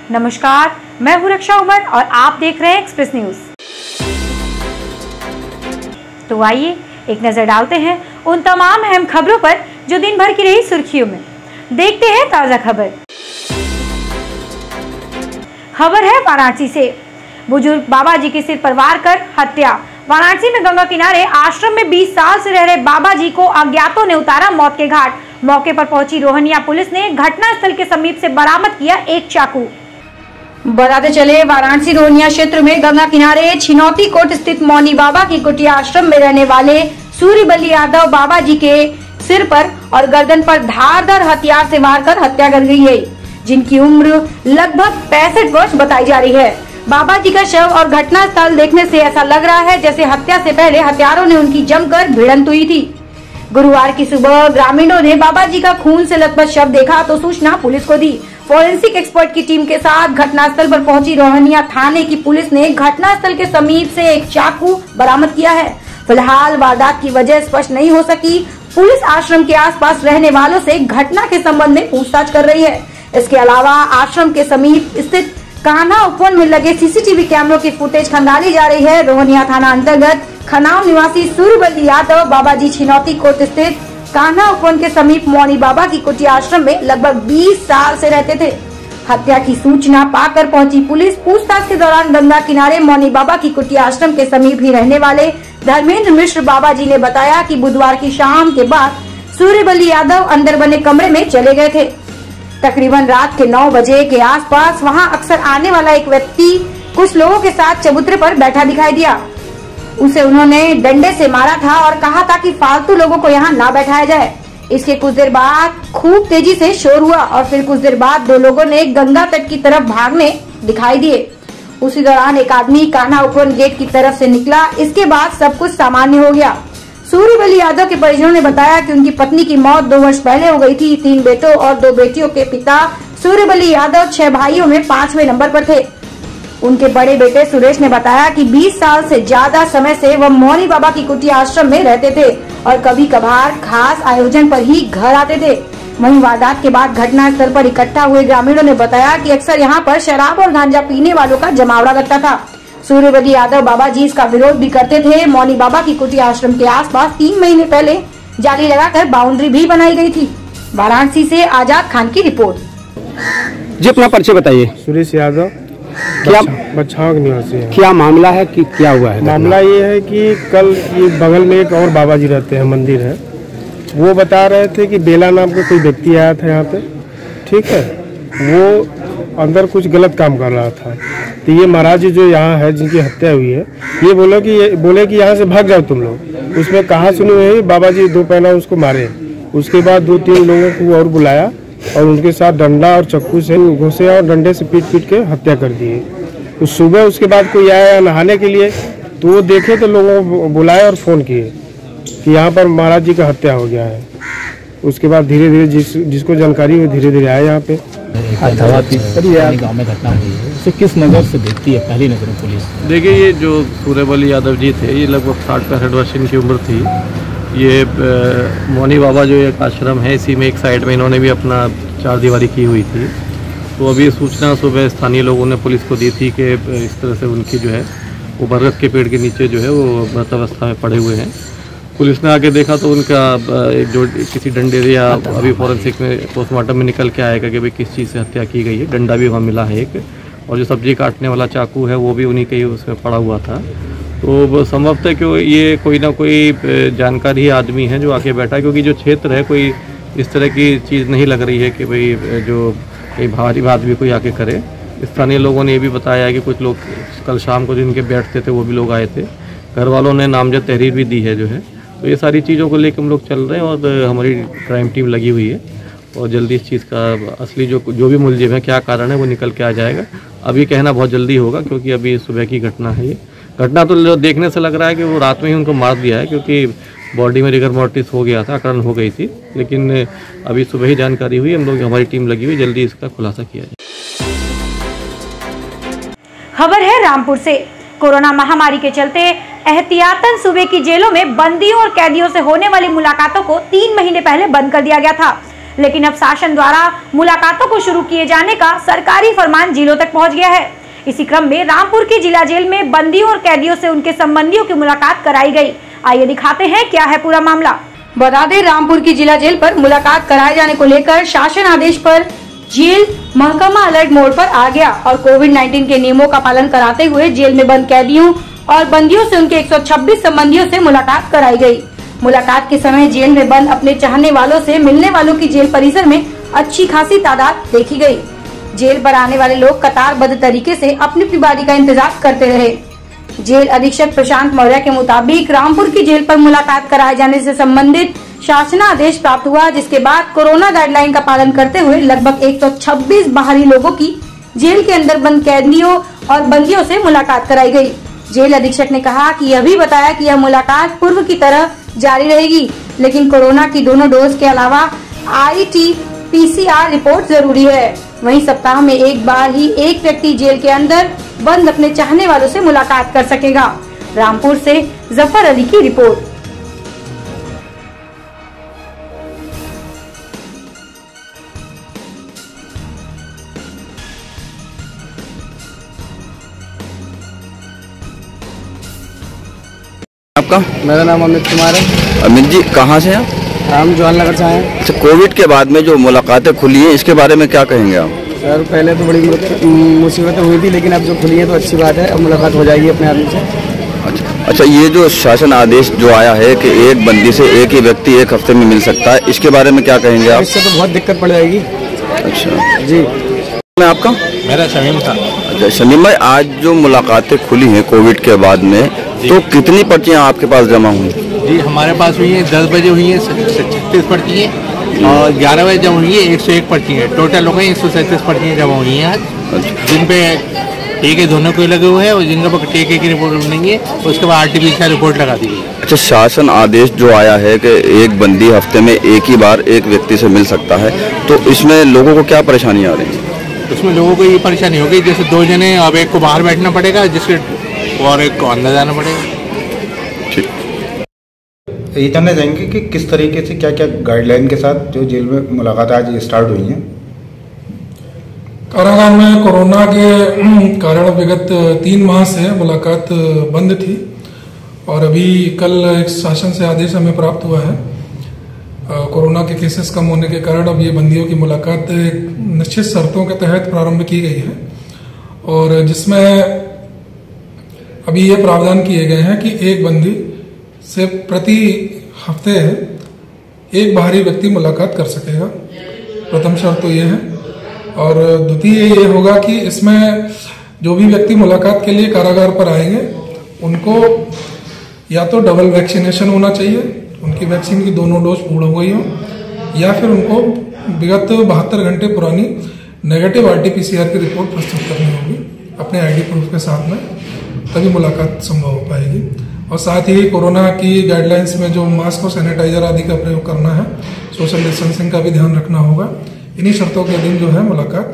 नमस्कार, मैं हूं रक्षा उमर और आप देख रहे हैं एक्सप्रेस न्यूज। तो आइए एक नजर डालते हैं उन तमाम अहम खबरों पर जो दिन भर की रही सुर्खियों में। देखते हैं ताजा खबर। खबर है वाराणसी से। बुजुर्ग बाबा जी के सिर पर वार कर हत्या। वाराणसी में गंगा किनारे आश्रम में 20 साल से रह रहे बाबा जी को अज्ञातों ने उतारा मौत के घाट। मौके पर पहुंची रोहनिया पुलिस ने घटनास्थल के समीप से बरामद किया एक चाकू। बताते चले, वाराणसी रोहनिया क्षेत्र में गंगा किनारे छिनौती कोट स्थित मौनी बाबा की कुटिया आश्रम में रहने वाले सूर्यबली यादव बाबा जी के सिर पर और गर्दन पर धारदार हथियार से वार कर हत्या कर गई है, जिनकी उम्र लगभग 65 वर्ष बताई जा रही है। बाबा जी का शव और घटनास्थल देखने से ऐसा लग रहा है जैसे हत्या से पहले हत्यारों ने उनकी जमकर भिड़ंत हुई थी। गुरुवार की सुबह ग्रामीणों ने बाबा जी का खून से लथपथ शव देखा तो सूचना पुलिस को दी। फोरेंसिक एक्सपर्ट की टीम के साथ घटनास्थल पर पहुंची रोहनिया थाने की पुलिस ने घटनास्थल के समीप से एक चाकू बरामद किया है। फिलहाल वारदात की वजह स्पष्ट नहीं हो सकी। पुलिस आश्रम के आसपास रहने वालों से घटना के संबंध में पूछताछ कर रही है। इसके अलावा आश्रम के समीप स्थित कान्हा उपवन में लगे सीसीटीवी कैमरों की फुटेज खंगाली जा रही है। रोहनिया थाना अंतर्गत खनाव निवासी सूर्यबली यादव बाबा जी छिनौती कोट स्थित कान्हा उपवन के समीप मौनी बाबा की कुटिया आश्रम में लगभग 20 साल से रहते थे। हत्या की सूचना पाकर पहुंची पुलिस पूछताछ के दौरान गंगा किनारे मौनी बाबा की कुटिया आश्रम के समीप ही रहने वाले धर्मेंद्र मिश्र बाबा जी ने बताया कि बुधवार की शाम के बाद सूर्यबली यादव अंदर बने कमरे में चले गए थे। तकरीबन रात के 9 बजे के आसपास वहां अक्सर आने वाला एक व्यक्ति कुछ लोगों के साथ चबूतरे पर बैठा दिखाई दिया। उसे उन्होंने डंडे से मारा था और कहा था कि फालतू लोगों को यहाँ ना बैठाया जाए। इसके कुछ देर बाद खूब तेजी से शोर हुआ और फिर कुछ देर बाद 2 लोगों ने गंगा तट की तरफ भागने दिखाई दिए। उसी दौरान एक आदमी कान्हा उपवन गेट की तरफ से निकला। इसके बाद सब कुछ सामान्य हो गया। सूर्यबली यादव के परिजनों ने बताया कि उनकी पत्नी की मौत 2 वर्ष पहले हो गई थी। 3 बेटों और 2 बेटियों के पिता सूर्यबली यादव 6 भाइयों में 5वें नंबर पर थे। उनके बड़े बेटे सुरेश ने बताया कि 20 साल से ज्यादा समय से वह मौनी बाबा की कुटिया आश्रम में रहते थे और कभी कभार खास आयोजन पर ही घर आते थे। वहीं वारदात के बाद घटनास्थल पर इकट्ठा हुए ग्रामीणों ने बताया कि अक्सर यहाँ पर शराब और गांजा पीने वालों का जमावड़ा लगता था। सूर्यबली यादव बाबा जी इसका विरोध भी करते थे। मौनी बाबा की कुटिया आश्रम के आसपास 3 महीने पहले जाली लगाकर बाउंड्री भी बनाई गई थी। वाराणसी से आजाद खान की रिपोर्ट। जी अपना परिचय बताइए। सुरेश यादव, क्या बछाव निवासी है। क्या मामला है कि क्या हुआ है? मामला ये है कि कल ये बगल में एक और बाबा जी रहते हैं, मंदिर है, वो बता रहे थे कि बेला नाम का कोई व्यक्ति आया था यहाँ पे, ठीक है, वो अंदर कुछ गलत काम कर रहा था। तो ये महाराज जी जो यहाँ है जिनकी हत्या हुई है, ये बोले कि यहाँ से भाग जाओ तुम लोग। उसमें कहा सुनी हुई बाबा जी 2 पहला उसको मारे। उसके बाद 2-3 लोगों को और बुलाया और उनके साथ डंडा और चाकू से घुसे और डंडे से पीट के हत्या कर दिए। उस सुबह उसके बाद कोई आया नहाने के लिए, तो वो देखे तो लोगों को बुलाए और फोन किए कि यहाँ पर महाराज जी का हत्या हो गया है। उसके बाद धीरे धीरे जिसको जानकारी हुई धीरे धीरे आया यहाँ पे। गाँव में घटना हुई है, उसे किस नज़र से देखती है पहली नज़र में पुलिस? देखिए, ये जो सूर्यबली यादव जी थे, ये लगभग 60-65 वर्ष इनकी उम्र थी। ये मौनी बाबा जो एक आश्रम है, इसी में एक साइड में इन्होंने भी अपना 4 दीवारी की हुई थी। तो अभी सूचना सुबह स्थानीय लोगों ने पुलिस को दी थी कि इस तरह से उनकी जो है वो बरगद के पेड़ के नीचे जो है वो मृत अवस्था में पड़े हुए हैं। पुलिस ने आके देखा तो उनका जो किसी डंडे से, या अभी फॉरेंसिक में पोस्टमार्टम में निकल के आएगा कि भाई किस चीज़ से हत्या की गई है। डंडा भी वहाँ मिला है एक, और जो सब्जी काटने वाला चाकू है वो भी उन्हीं के ही उसमें पड़ा हुआ था। तो संभवतः कि ये कोई ना कोई जानकारी आदमी है जो आके बैठा है, क्योंकि जो क्षेत्र है कोई इस तरह की चीज़ नहीं लग रही है कि भाई जो कोई भारी आदमी कोई आके करे। स्थानीय लोगों ने ये भी बताया है कि कुछ लोग कल शाम को जिनके बैठते थे वो भी लोग आए थे। घर वालों ने नामजद तहरीर भी दी है जो है। तो ये सारी चीज़ों को लेकर हम लोग चल रहे हैं और हमारी क्राइम टीम लगी हुई है और जल्दी इस चीज़ का असली जो भी मुलजिम है, क्या कारण है, वो निकल के आ जाएगा। अभी कहना बहुत जल्दी होगा क्योंकि अभी सुबह की घटना है। ये घटना तो देखने से लग रहा है कि वो रात में ही उनको मार दिया है, क्योंकि बॉडी में रिगर मोर्टिस हो गया था, अकड़न हो गई थी। लेकिन अभी सुबह ही जानकारी हुई, हम लोग हमारी टीम लगी हुई, जल्दी इसका खुलासा किया जाए। खबर है रामपुर से। कोरोना महामारी के चलते एहतियातन सूबे की जेलों में बंदियों और कैदियों से होने वाली मुलाकातों को 3 महीने पहले बंद कर दिया गया था। लेकिन अब शासन द्वारा मुलाकातों को शुरू किए जाने का सरकारी फरमान जेलों तक पहुंच गया है। इसी क्रम में रामपुर की जिला जेल में बंदियों और कैदियों से उनके संबंधियों की मुलाकात कराई गई। आइए दिखाते हैं क्या है पूरा मामला। बता दें, रामपुर की जिला जेल पर मुलाकात कराए जाने को लेकर शासन आदेश पर जेल महकमा अलर्ट मोड पर आ गया और कोविड-19 के नियमों का पालन कराते हुए जेल में बंद कैदियों और बंदियों से उनके 126 संबंधियों से मुलाकात कराई गई। मुलाकात के समय जेल में बंद अपने चाहने वालों से मिलने वालों की जेल परिसर में अच्छी खासी तादाद देखी गई। जेल पर आने वाले लोग कतारबद्ध तरीके से अपनी अपनी बारी का इंतजार करते रहे। जेल अधीक्षक प्रशांत मौर्य के मुताबिक रामपुर की जेल पर मुलाकात कराए जाने से संबंधित शासनादेश प्राप्त हुआ, जिसके बाद कोरोना गाइडलाइन का पालन करते हुए लगभग 126 बाहरी लोगों की जेल के अंदर बंद कैदियों और बंदियों से मुलाकात कराई गई। जेल अधीक्षक ने कहा कि यह भी बताया कि यह मुलाकात पूर्व की तरह जारी रहेगी, लेकिन कोरोना की दोनों डोज के अलावा RT-PCR रिपोर्ट जरूरी है। वहीं सप्ताह में एक बार ही एक व्यक्ति जेल के अंदर बंद अपने चाहने वालों से मुलाकात कर सकेगा। रामपुर से जफर अली की रिपोर्ट। आपका? मेरा नाम अमित कुमार है। अमित जी, कहाँ से हैं? हम जवाहर नगर से आए हैं। अच्छा, कोविड के बाद में जो मुलाकातें खुली हैं, इसके बारे में क्या कहेंगे आप? सर, पहले तो बड़ी मुसीबतें हुई थी, लेकिन अब जो खुली है तो अच्छी बात है। अब मुलाकात हो जाएगी अपने आदमी से। अच्छा, ये जो शासन आदेश जो आया है कि एक बंदी से एक ही व्यक्ति एक हफ्ते में मिल सकता है, इसके बारे में क्या कहेंगे आप? इससे तो बहुत दिक्कत पड़ जाएगी। अच्छा जी। मैं आपका? मेरा शमीम था। अच्छा शमीम भाई, आज जो मुलाकातें खुली हैं कोविड के बाद में, तो कितनी पर्चियाँ आपके पास जमा हुई? जी, हमारे पास हुई है 10 बजे हुई है 36 पर्ची है और 11 बजे जब हुई है 101 पर्ची है। टोटल हो गई 137 पर्चियाँ जमा हुई हैं आज, जिन पे टीके दोनों को लगे हुए हैं और जिनके पर टीके की रिपोर्ट बनेंगी उसके बाद RT-PCR रिपोर्ट लगा दी गई। अच्छा, शासन आदेश जो आया है कि एक बंदी हफ्ते में एक ही बार एक व्यक्ति से मिल सकता है, तो इसमें लोगों को क्या परेशानी आ रही है? उसमें लोगों को ये परेशानी होगी, जैसे 2 जने, अब एक को बाहर बैठना पड़ेगा जिसके और एक को अंदर जाना पड़ेगा। ये जानना चाहेंगे कि किस तरीके से क्या क्या गाइडलाइन के साथ जो जेल में मुलाकात आज स्टार्ट हुई हैं? कारागार में कोरोना के कारण विगत 3 माह से मुलाकात बंद थी और अभी कल एक शासन से आदेश हमें प्राप्त हुआ है। कोरोना के केसेस कम होने के कारण अब ये बंदियों की मुलाकात निश्चित शर्तों के तहत प्रारंभ की गई है और जिसमें अभी ये प्रावधान किए गए हैं कि एक बंदी से प्रति हफ्ते एक बाहरी व्यक्ति मुलाकात कर सकेगा। प्रथम शर्त तो ये है और द्वितीय ये होगा कि इसमें जो भी व्यक्ति मुलाकात के लिए कारागार पर आएंगे उनको या तो डबल वैक्सीनेशन होना चाहिए, उनकी वैक्सीन की दोनों डोज पूर्ण हो गई हो, या फिर उनको विगत 72 घंटे पुरानी नेगेटिव RT-PCR की रिपोर्ट प्रस्तुत करनी होगी अपने ID प्रूफ के साथ में, तभी मुलाकात संभव हो पाएगी। और साथ ही कोरोना की गाइडलाइंस में जो मास्क और सैनिटाइजर आदि का प्रयोग करना है, सोशल डिस्टेंसिंग का भी ध्यान रखना होगा। इन्हीं शर्तों के अधीन जो है मुलाकात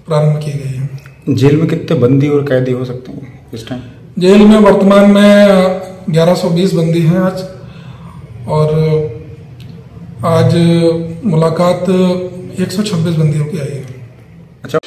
प्रारंभ की गई है। जेल में कितने बंदी और कैदी हो सकते हैं इस टाइम? जेल में वर्तमान में 1120 बंदी हैं आज, और आज मुलाकात 126 बंदियों की आई है। अच्छा,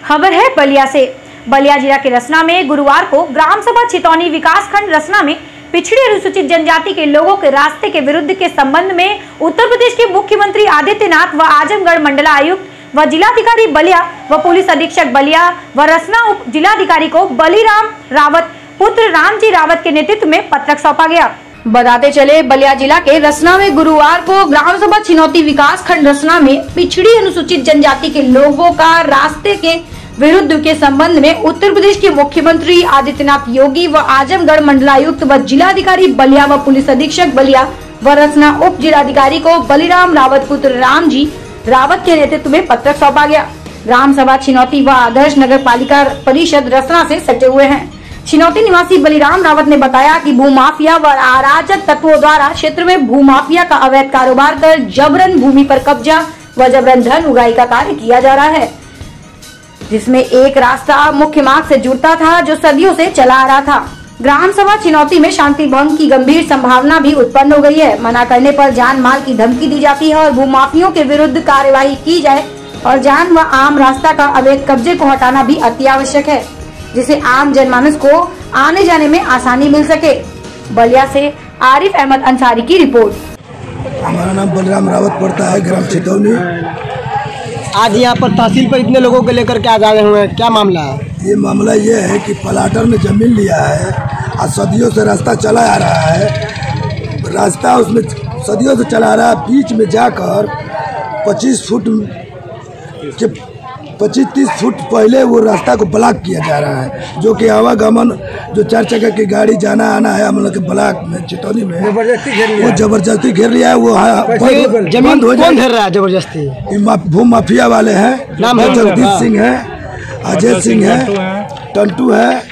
खबर है बलिया से। बलिया जिला के रसना में गुरुवार को ग्राम सभा छितौनी विकास खंड रसना में पिछड़ी अनुसूचित जनजाति के लोगों के रास्ते के विरुद्ध के संबंध में उत्तर प्रदेश के मुख्यमंत्री आदित्यनाथ व आजमगढ़ मंडलायुक्त व जिलाधिकारी बलिया व पुलिस अधीक्षक बलिया व रसना उप जिलाधिकारी को बलिराम रावत पुत्र रामजी रावत के नेतृत्व में पत्रक सौंपा गया। बताते चले, बलिया जिला के रसना में गुरुवार को ग्राम सभा छिनौती विकास खंड रसना में पिछड़ी अनुसूचित जनजाति के लोगों का रास्ते के विरुद्ध के संबंध में उत्तर प्रदेश के मुख्यमंत्री आदित्यनाथ योगी व आजमगढ़ मंडलायुक्त व जिलाधिकारी बलिया व पुलिस अधीक्षक बलिया व रसना उप जिलाधिकारी को बलिराम रावत पुत्र रामजी रावत के नेतृत्व में पत्रक सौंपा गया। ग्राम सभा छिनौती व आदर्श नगर पालिका परिषद रसना से सटे हुए हैं। छिनौती निवासी बलिराम रावत ने बताया कि भूमाफिया व अराजक तत्वों द्वारा क्षेत्र में भूमाफिया का अवैध कारोबार कर जबरन भूमि पर कब्जा व जबरन धन उगाही का कार्य किया जा रहा है, जिसमें एक रास्ता मुख्य मार्ग से जुड़ता था जो सदियों से चला आ रहा था। ग्राम सभा चिनौती में शांति भंग की गंभीर संभावना भी उत्पन्न हो गई है। मना करने पर जान माल की धमकी दी जाती है और भूमाफियों के विरुद्ध कार्यवाही की जाए और जान व आम रास्ता का अवैध कब्जे को हटाना भी अति आवश्यक है, जिससे आम जनमानस को आने जाने में आसानी मिल सके। बलिया से आरिफ अहमद अंसारी की रिपोर्ट। हमारा नाम बलराम रावत पड़ता है, ग्राम चितौनी। आज यहाँ पर तहसील पर इतने लोगों को लेकर के आज आए हुए हैं, क्या मामला है? ये मामला ये है कि प्लाटर ने जमीन लिया है और सदियों से रास्ता चला आ रहा है। रास्ता उसमें सदियों से चला आ रहा है, बीच में जाकर 25 फुट के 25-30 फुट पहले वो रास्ता को ब्लॉक किया जा रहा है, जो कि आवागमन जो 4 चक्का की गाड़ी जाना आना है हम लोग के ब्लॉक में चितौनी में वो जबरदस्ती घेर लिया है। वो जमीन कौन घेर रहा है जबरदस्ती? भू माफिया वाले हैं, नाम है जगदीश सिंह है, अजय सिंह है, टंटू है,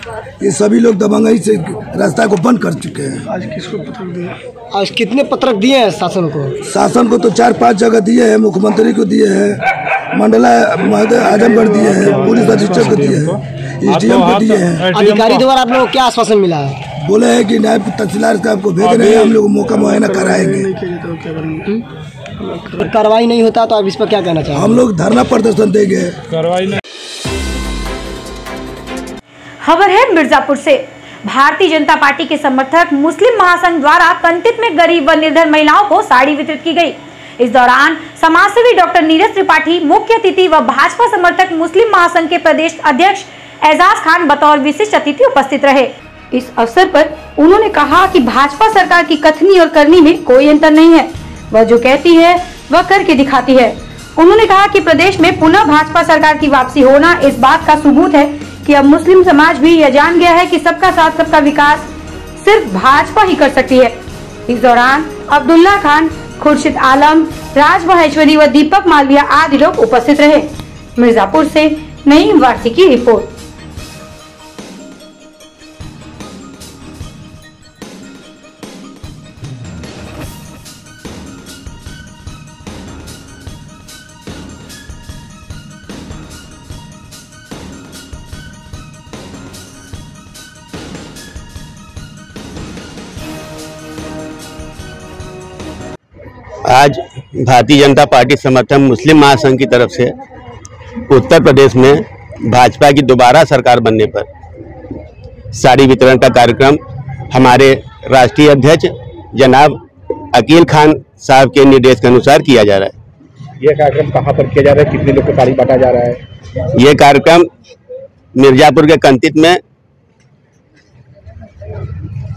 ये सभी लोग दबंगई से रास्ता को बंद कर चुके हैं। आज किसको पत्रक दिए? आज कितने पत्रक दिए हैं शासन को? शासन को तो 4-5 जगह दिए हैं, मुख्यमंत्री को दिए हैं, मंडला आजमगढ़ दिए हैं, पुलिस अधीक्षक को दिए हैं, SDM को दिए हैं। अधिकारी द्वारा आप लोगों को क्या आश्वासन मिला है? बोले हैं कि नायब तहसीलदार साहब को भेज रहे हैं, हम लोग मौका मुआयना कराएंगे। कार्रवाई नहीं होता तो आप इस पर क्या कहना चाहेंगे? हम लोग धरना प्रदर्शन देंगे। खबर है मिर्जापुर से। भारतीय जनता पार्टी के समर्थक मुस्लिम महासंघ द्वारा कंतित में गरीब व निर्धन महिलाओं को साड़ी वितरित की गई। इस दौरान समाजसेवी डॉक्टर नीरज त्रिपाठी मुख्य अतिथि व भाजपा समर्थक मुस्लिम महासंघ के प्रदेश अध्यक्ष एजाज खान बतौर विशिष्ट अतिथि उपस्थित रहे। इस अवसर पर उन्होंने कहा कि भाजपा सरकार की कथनी और करनी में कोई अंतर नहीं है, वह जो कहती है वह करके दिखाती है। उन्होंने कहा कि प्रदेश में पुनः भाजपा सरकार की वापसी होना इस बात का सबूत है कि अब मुस्लिम समाज भी यह जान गया है कि सबका साथ सबका विकास सिर्फ भाजपा ही कर सकती है। इस दौरान अब्दुल्ला खान, खुर्शीद आलम, राज महेश्वरी व दीपक मालविया आदि लोग उपस्थित रहे। मिर्जापुर से नईम वारसी की रिपोर्ट। आज भारतीय जनता पार्टी समर्थक मुस्लिम महासंघ की तरफ से उत्तर प्रदेश में भाजपा की दोबारा सरकार बनने पर साड़ी वितरण का कार्यक्रम हमारे राष्ट्रीय अध्यक्ष जनाब अकील खान साहब के निर्देश के अनुसार किया जा रहा है। यह कार्यक्रम कहाँ पर किया जा रहा है? कितने लोग को साड़ी बांटा जा रहा है? ये कार्यक्रम मिर्जापुर के कंतित में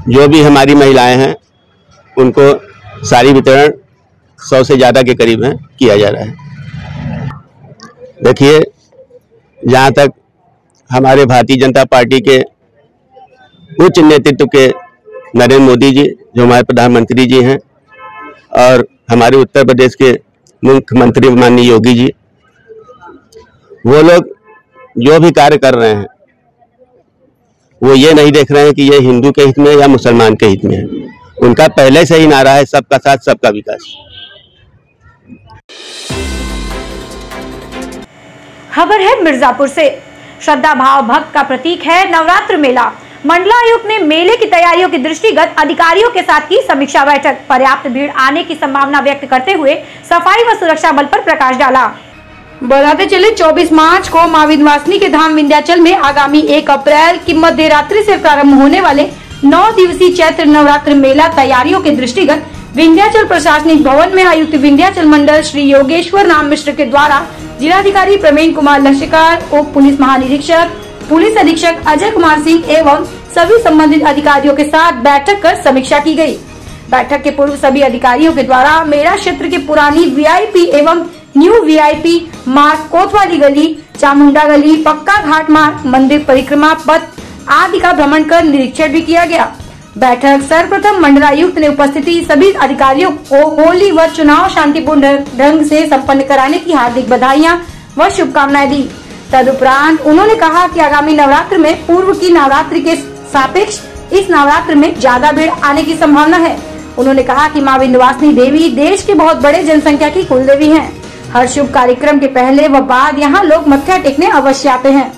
जो भी हमारी महिलाएं हैं उनको साड़ी वितरण 100 से ज़्यादा के करीब है किया जा रहा है। देखिए, जहाँ तक हमारे भारतीय जनता पार्टी के उच्च नेतृत्व के नरेंद्र मोदी जी जो हमारे प्रधानमंत्री जी हैं और हमारे उत्तर प्रदेश के मुख्यमंत्री माननीय योगी जी, वो लोग जो भी कार्य कर रहे हैं वो ये नहीं देख रहे हैं कि ये हिंदू के हित में या मुसलमान के हित में है। उनका पहले से ही नारा है सबका साथ सबका विकास। खबर है मिर्जापुर से। श्रद्धा भाव भक्त का प्रतीक है नवरात्र मेला। मंडलायुक्त ने मेले की तैयारियों के दृष्टिगत अधिकारियों के साथ की समीक्षा बैठक। पर्याप्त भीड़ आने की संभावना व्यक्त करते हुए सफाई व सुरक्षा बल पर प्रकाश डाला। बताते चले 24 मार्च को मां विंध्यवासिनी के धाम विंध्याचल में आगामी 1 अप्रैल की मध्य रात्रि से प्रारंभ होने वाले 9 दिवसीय चैत्र नवरात्र मेला तैयारियों के दृष्टिगत विंध्याचल प्रशासनिक भवन में आयुक्त विंध्याचल मंडल श्री योगेश्वर राम मिश्र के द्वारा जिलाधिकारी प्रवीण कुमार लक्षकार, उप पुलिस महानिरीक्षक, पुलिस अधीक्षक अजय कुमार सिंह एवं सभी संबंधित अधिकारियों के साथ बैठक कर समीक्षा की गई। बैठक के पूर्व सभी अधिकारियों के द्वारा मेला क्षेत्र के पुरानी VIP एवं न्यू VIP मार्ग, कोतवाली गली, चामुंडा गली, पक्का घाट मार्ग, मंदिर परिक्रमा पथ आदि का भ्रमण कर निरीक्षण भी किया गया। बैठक सर्वप्रथम मंडलायुक्त ने उपस्थिति सभी अधिकारियों को होली व चुनाव शांतिपूर्ण ढंग से संपन्न कराने की हार्दिक बधाइयां व शुभकामनाएं दी। तदुपरांत उन्होंने कहा कि आगामी नवरात्र में पूर्व की नवरात्रि के सापेक्ष इस नवरात्र में ज्यादा भीड़ आने की संभावना है। उन्होंने कहा कि मां विंध्यवासिनी देवी देश के बहुत बड़े जनसंख्या की कुल देवी हैं। हर शुभ कार्यक्रम के पहले व बाद यहाँ लोग मत्था टेकने अवश्य आते हैं।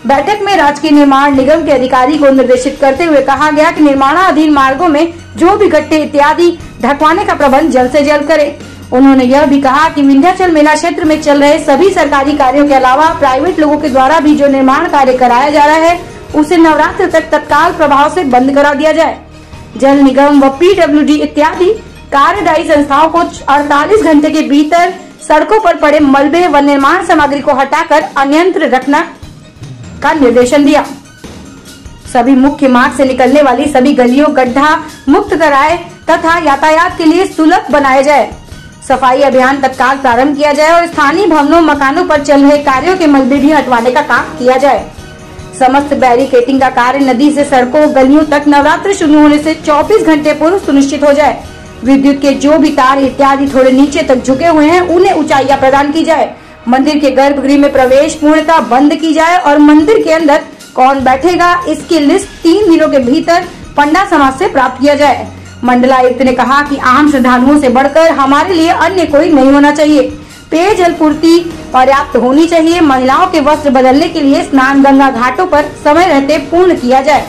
बैठक में राजकीय निर्माण निगम के अधिकारी को निर्देशित करते हुए कहा गया कि निर्माणाधीन मार्गों में जो भी गड्ढे इत्यादि ढकवाने का प्रबंध जल्द से जल्द करें। उन्होंने यह भी कहा कि विंध्याचल मेला क्षेत्र में चल रहे सभी सरकारी कार्यों के अलावा प्राइवेट लोगों के द्वारा भी जो निर्माण कार्य कराया जा रहा है उसे नवरात्र तक तत्काल प्रभाव से बंद करा दिया जाए। जल निगम व PWD इत्यादि कार्यदायी संस्थाओं को 48 घंटे के भीतर सड़कों पर पड़े मलबे व निर्माण सामग्री को हटाकर अन्यत्र रखना का निर्देशन दिया। सभी मुख्य मार्ग से निकलने वाली सभी गलियों गड्ढा मुक्त कराए तथा यातायात के लिए सुलभ बनाया जाए। सफाई अभियान तत्काल प्रारंभ किया जाए और स्थानीय भवनों मकानों पर चल रहे कार्यों के मलबे भी हटवाने का काम किया जाए। समस्त बैरिकेटिंग का कार्य नदी से सड़कों गलियों तक नवरात्र शुरू होने से 24 घंटे पूर्व सुनिश्चित हो जाए। विद्युत के जो भी तार इत्यादि थोड़े नीचे तक झुके हुए हैं उन्हें ऊंचाइयां प्रदान की जाए। मंदिर के गर्भगृह में प्रवेश पूर्णतः बंद की जाए और मंदिर के अंदर कौन बैठेगा इसकी लिस्ट 3 दिनों के भीतर पंडा समाज से प्राप्त किया जाए। मंडलायुक्त ने कहा कि आम श्रद्धालुओं से बढ़कर हमारे लिए अन्य कोई नहीं होना चाहिए। पेयजल पूर्ति पर्याप्त होनी चाहिए। महिलाओं के वस्त्र बदलने के लिए स्नान गंगा घाटों पर समय रहते पूर्ण किया जाए।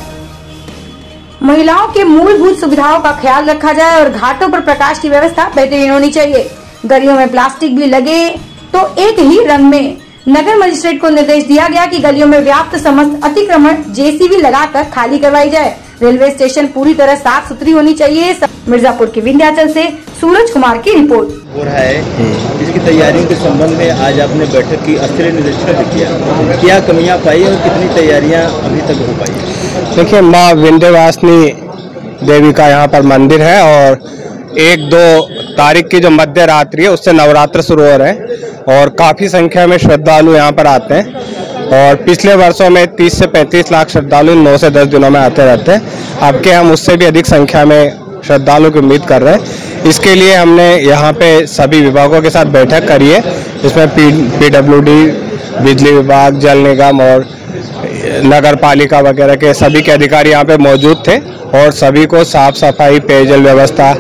महिलाओं के मूलभूत सुविधाओं का ख्याल रखा जाए और घाटों पर प्रकाश की व्यवस्था बेहतरीन होनी चाहिए। गलियों में प्लास्टिक भी लगे तो एक ही रंग में। नगर मजिस्ट्रेट को निर्देश दिया गया कि गलियों में व्याप्त समस्त अतिक्रमण JCB लगाकर खाली करवाई जाए। रेलवे स्टेशन पूरी तरह साफ सुथरी होनी चाहिए। मिर्जापुर के विंध्याचल से सूरज कुमार की रिपोर्ट। हो रहा है इसकी तैयारियों के संबंध में आज आपने बैठक की स्तरीय निरीक्षण किया, क्या कमियां पाई और कितनी तैयारियां अभी तक हो पाई? देखिए, माँ विंध्यवासिनी देवी का यहाँ पर मंदिर है और 1-2 तारीख की जो मध्य रात्रि है उससे नवरात्र शुरू हो रहे हैं और काफ़ी संख्या में श्रद्धालु यहाँ पर आते हैं और पिछले वर्षों में 30 से 35 लाख श्रद्धालु 9 से 10 दिनों में आते रहते हैं। अब के हम उससे भी अधिक संख्या में श्रद्धालु की उम्मीद कर रहे हैं। इसके लिए हमने यहाँ पे सभी विभागों के साथ बैठक करी है, जिसमें PWD, बिजली विभाग, जल निगम और नगर पालिका वगैरह के सभी के अधिकारी यहाँ पे मौजूद थे और सभी को साफ सफाई, पेयजल व्यवस्था,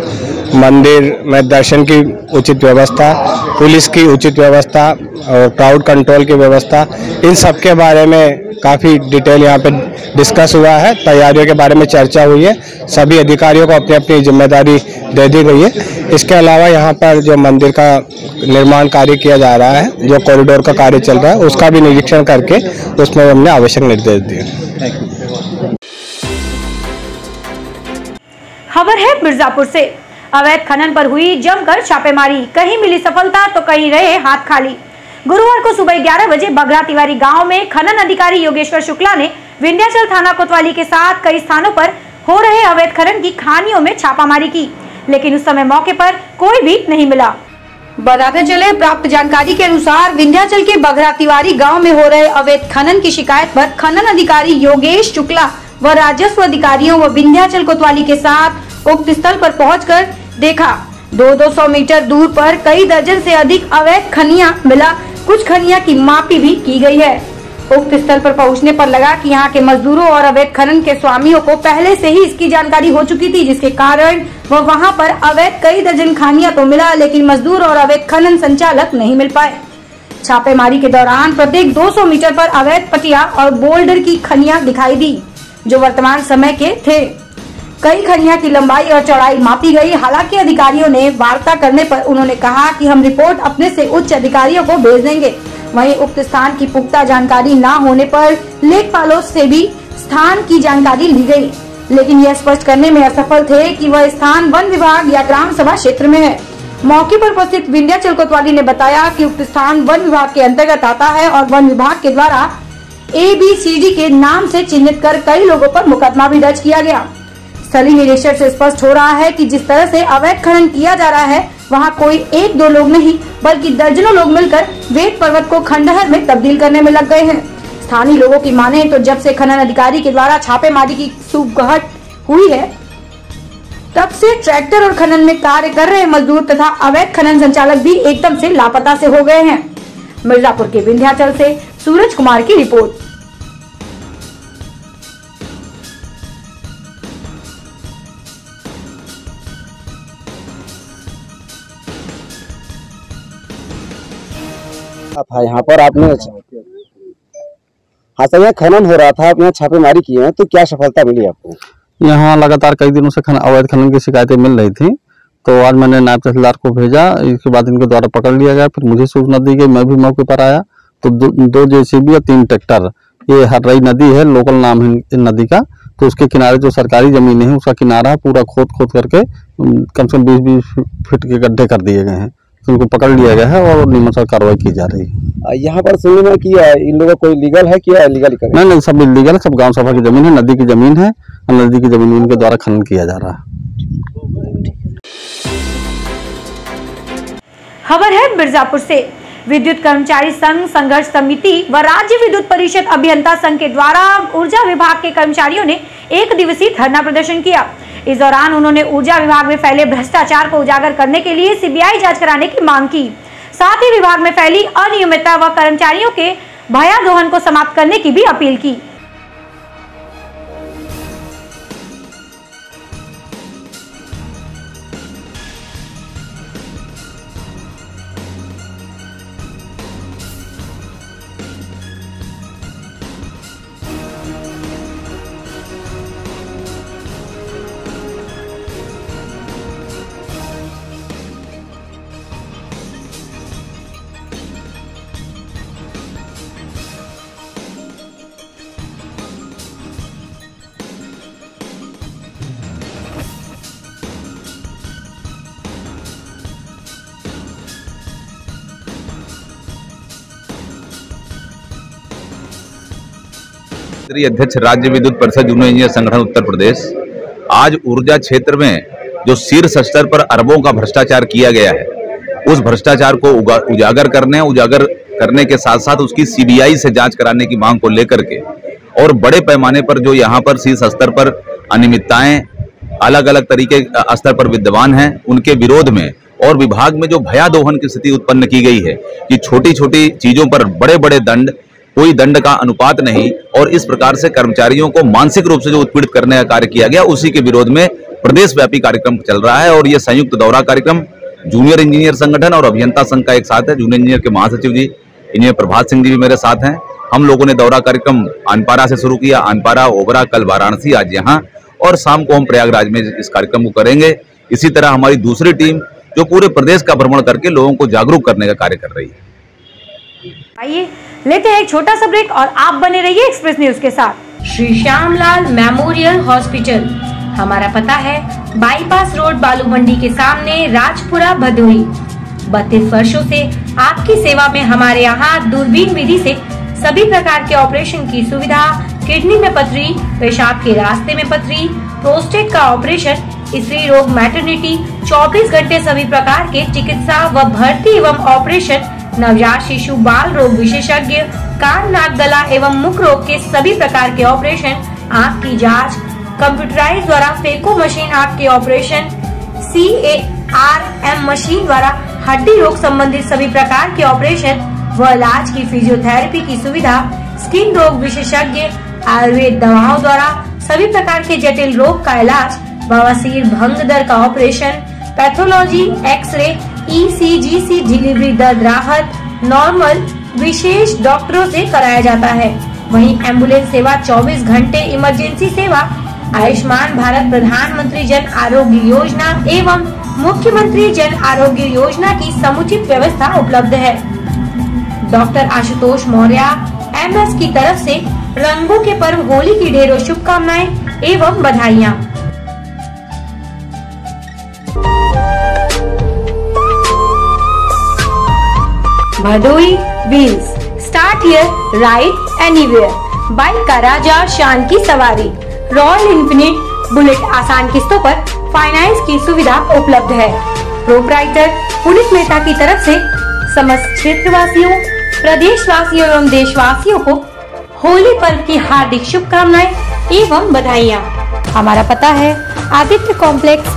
मंदिर में दर्शन की उचित व्यवस्था, पुलिस की उचित व्यवस्था और क्राउड कंट्रोल की व्यवस्था, इन सब के बारे में काफ़ी डिटेल यहाँ पे डिस्कस हुआ है। तैयारियों के बारे में चर्चा हुई है। सभी अधिकारियों को अपनी अपनी जिम्मेदारी दे दी गई है। इसके अलावा यहाँ पर जो मंदिर का निर्माण कार्य किया जा रहा है, जो कॉरिडोर का कार्य चल रहा है, उसका भी निरीक्षण करके उसमें हमने आवश्यक निर्देश दिए। खबर है मिर्जापुर से। अवैध खनन पर हुई जमकर छापेमारी, कहीं मिली सफलता तो कहीं रहे हाथ खाली। गुरुवार को सुबह 11 बजे बघरा तिवारी गांव में खनन अधिकारी योगेश्वर शुक्ला ने विंध्याचल थाना कोतवाली के साथ कई स्थानों पर हो रहे अवैध खनन की खानियों में छापामारी की, लेकिन उस समय मौके पर कोई भी नहीं मिला। बताते चले, प्राप्त जानकारी के अनुसार विंध्याचल के बघरा तिवारी गांव में हो रहे अवैध खनन की शिकायत पर खनन अधिकारी योगेश शुक्ला व राजस्व अधिकारियों व विंध्याचल कोतवाली के साथ उक्त स्थल पर पहुंचकर देखा। 200 मीटर दूर पर कई दर्जन से अधिक अवैध खनियां मिला। कुछ खनियां की मापी भी की गई है। उक्त स्थल पर पहुंचने पर लगा कि यहाँ के मजदूरों और अवैध खनन के स्वामियों को पहले से ही इसकी जानकारी हो चुकी थी, जिसके कारण वह वहां पर अवैध कई दर्जन खानियां तो मिला, लेकिन मजदूर और अवैध खनन संचालक नहीं मिल पाए। छापेमारी के दौरान प्रत्येक 200 मीटर पर अवैध पटिया और बोल्डर की खनियां दिखाई दी, जो वर्तमान समय के थे। कई खनियां की लंबाई और चौड़ाई मापी गई। हालांकि अधिकारियों ने वार्ता करने पर उन्होंने कहा कि हम रिपोर्ट अपने से उच्च अधिकारियों को भेज देंगे। वहीं उक्त स्थान की पुख्ता जानकारी न होने पर लेखपालों से भी स्थान की जानकारी ली गई, लेकिन यह स्पष्ट करने में असफल थे कि वह स्थान वन विभाग या ग्राम सभा क्षेत्र में है। मौके पर उपस्थित विंध्याचल कोतवाली ने बताया कि उक्त स्थान वन विभाग के अंतर्गत आता है और वन विभाग के द्वारा ABCD के नाम से चिन्हित कर कई लोगों पर मुकदमा भी दर्ज किया गया। स्थलीय निरीक्षण से स्पष्ट हो रहा है कि जिस तरह से अवैध खनन किया जा रहा है, वहां कोई 1-2 लोग नहीं बल्कि दर्जनों लोग मिलकर वेद पर्वत को खंडहर में तब्दील करने में लग गए हैं। स्थानीय लोगों की माने तो जब से खनन अधिकारी के द्वारा छापेमारी की सुगहट हुई है, तब से ट्रैक्टर और खनन में कार्य कर रहे मजदूर तथा अवैध खनन संचालक भी एकदम से लापता से हो गए हैं। मिर्जापुर के विंध्याचल से सूरज कुमार की रिपोर्ट। यहाँ पर आपने हाँ सर, यहाँ खनन हो रहा था, आप यहाँ छापेमारी किए हैं, तो क्या सफलता मिली आपको? यहाँ लगातार कई दिनों से अवैध खनन की शिकायतें मिल रही थी, तो आज मैंने नायब तहसीलदार को भेजा। इसके बाद इनके द्वारा पकड़ लिया गया। फिर मुझे सूचना दी गई, मैं भी मौके पर आया तो दो JCB और 3 ट्रैक्टर, ये हर्रई नदी है, लोकल नाम है इन नदी का, तो उसके किनारे जो सरकारी जमीन है उसका किनारा पूरा खोद करके कम से कम 20-20 फीट के गड्ढे कर दिए गए हैं। तो उनको पकड़ लिया गया है और नियमानुसार कार्रवाई की जा रही है। यहाँ पर सुनने में कि इन लोगों कोई लीगल है कि इलीगल? नहीं, सब इलीगल है, सब गांव सभा की जमीन है, नदी की जमीन है, नदी की जमीन इनके द्वारा खनन किया जा रहा है। खबर है मिर्जापुर से। विद्युत कर्मचारी संघ संघर्ष समिति व राज्य विद्युत परिषद अभियंता संघ के द्वारा ऊर्जा विभाग के कर्मचारियों ने 1 दिवसीय धरना प्रदर्शन किया। इस दौरान उन्होंने ऊर्जा विभाग में फैले भ्रष्टाचार को उजागर करने के लिए CBI जांच कराने की मांग की। साथ ही विभाग में फैली अनियमितता व कर्मचारियों के भयादोहन को समाप्त करने की भी अपील की। अध्यक्ष राज्य विद्युत परिषद जूनियर इंजीनियर संगठन उत्तर प्रदेश, आज ऊर्जा क्षेत्र में जो शीर्ष स्तर पर अरबों का भ्रष्टाचार किया गया है, उस भ्रष्टाचार को उजागर करने के साथ साथ उसकी CBI से जांच कराने की मांग को लेकर के और बड़े पैमाने पर जो यहाँ पर शीर्ष स्तर पर अनियमितताएं अलग अलग तरीके स्तर पर विद्यमान हैं, उनके विरोध में और विभाग में जो भयादोहन की स्थिति उत्पन्न की गई है कि छोटी छोटी चीजों पर बड़े बड़े दंड, कोई दंड का अनुपात नहीं, और इस प्रकार से कर्मचारियों को मानसिक रूप से जो उत्पीड़ित करने का कार्य किया गया, उसी के विरोध में प्रदेश व्यापी कार्यक्रम चल रहा है। और ये संयुक्त दौरा कार्यक्रम जूनियर इंजीनियर संगठन और अभियंता संघ का एक साथ है। जूनियर इंजीनियर के महासचिव जी इंजीनियर प्रभात सिंह जी भी मेरे साथ हैं। हम लोगों ने दौरा कार्यक्रम आनपारा से शुरू किया, आनपारा, ओबरा, कल वाराणसी, आज यहाँ, और शाम को हम प्रयागराज में इस कार्यक्रम को करेंगे। इसी तरह हमारी दूसरी टीम जो पूरे प्रदेश का भ्रमण करके लोगों को जागरूक करने का कार्य कर रही है। आइए लेते हैं एक छोटा सा ब्रेक और आप बने रहिए एक्सप्रेस न्यूज के साथ। श्री श्यामलाल मेमोरियल हॉस्पिटल, हमारा पता है बाईपास रोड, बालू मंडी के सामने, राजपुरा, भदोही। 32 वर्षों से आपकी सेवा में हमारे यहाँ दूरबीन विधि से सभी प्रकार के ऑपरेशन की सुविधा, किडनी में पथरी, पेशाब के रास्ते में पथरी, प्रोस्टेट का ऑपरेशन, स्त्री रोग, मैटरनिटी, 24 घंटे सभी प्रकार के चिकित्सा व भर्ती एवं ऑपरेशन, नवजात शिशु बाल रोग विशेषज्ञ, कान, नाक, गला एवं मुख रोग के सभी प्रकार के ऑपरेशन, आँख की जांच, कंप्यूटराइज द्वारा फेको मशीन आँख के ऑपरेशन, CARM मशीन द्वारा हड्डी रोग संबंधित सभी प्रकार के ऑपरेशन व इलाज की फिजियोथेरेपी की सुविधा, स्किन रोग विशेषज्ञ, आयुर्वेद दवाओं द्वारा सभी प्रकार के जटिल रोग का इलाज, बवासीर भंग दर का operation, pathology, X-ray, ECG delivery दर्द राहत, नॉर्मल विशेष डॉक्टरों से कराया जाता है। वहीं एम्बुलेंस सेवा, 24 घंटे इमरजेंसी सेवा, आयुष्मान भारत प्रधानमंत्री जन आरोग्य योजना एवं मुख्यमंत्री जन आरोग्य योजना की समुचित व्यवस्था उपलब्ध है। डॉक्टर आशुतोष मौर्य MS की तरफ से रंगों के पर्व होली की ढेरों शुभकामनाएं एवं बधाइयाँ। Bhadohi wheels, start here, ride anywhere. Bike का राजा, शान की सवारी। रॉयल इन्फिनिट बुलेट आसान किस्तों पर फाइनेंस की सुविधा उपलब्ध है। प्रोप्राइटर पुनीत मेहता की तरफ से समस्त क्षेत्रवासियों, प्रदेशवासियों एवं देशवासियों को होली पर्व की हार्दिक शुभकामनाएं एवं बधाइयाँ। हमारा पता है आदित्य कॉम्प्लेक्स,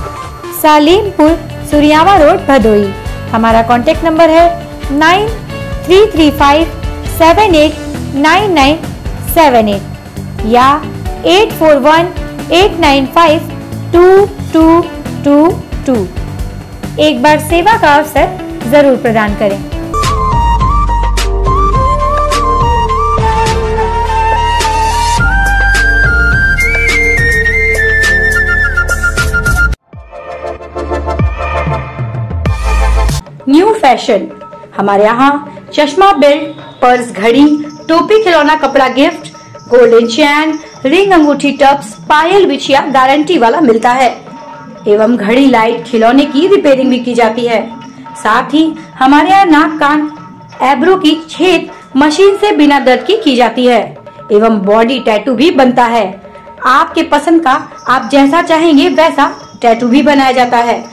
सालेमपुर, सुरियावा रोड, भदोही। हमारा कॉन्टेक्ट नंबर है 9335789978 या 8418952222। एक बार सेवा का अवसर जरूर प्रदान करें। New fashion. हमारे यहाँ चश्मा, बेल्ट, पर्स, घड़ी, टोपी, खिलौना, कपड़ा, गिफ्ट, गोल्डन चैन, रिंग, अंगूठी, टप्स, पायल, बिछिया गारंटी वाला मिलता है एवं घड़ी, लाइट, खिलौने की रिपेयरिंग भी की जाती है। साथ ही हमारे यहाँ नाक, कान, एब्रो की छेद मशीन से बिना दर्द की जाती है एवं बॉडी टैटू भी बनता है। आपके पसंद का आप जैसा चाहेंगे वैसा टैटू भी बनाया जाता है।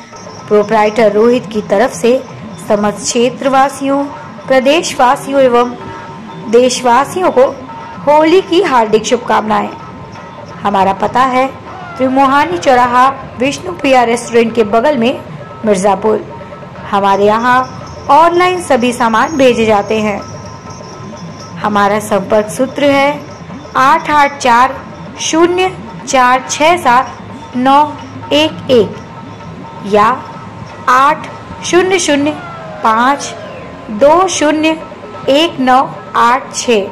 प्रोप्राइटर रोहित की तरफ से समस्त क्षेत्र वासियों, प्रदेश वासियों एवं देशवासियों को होली की हार्दिक शुभकामनाएं। हमारा पता है त्रिमोहानी चौराहा, विष्णुप्रिया रेस्टोरेंट के बगल में, मिर्जापुर। हमारे यहाँ ऑनलाइन सभी सामान भेजे जाते हैं। हमारा संपर्क सूत्र है 8840467911 या 8005201986।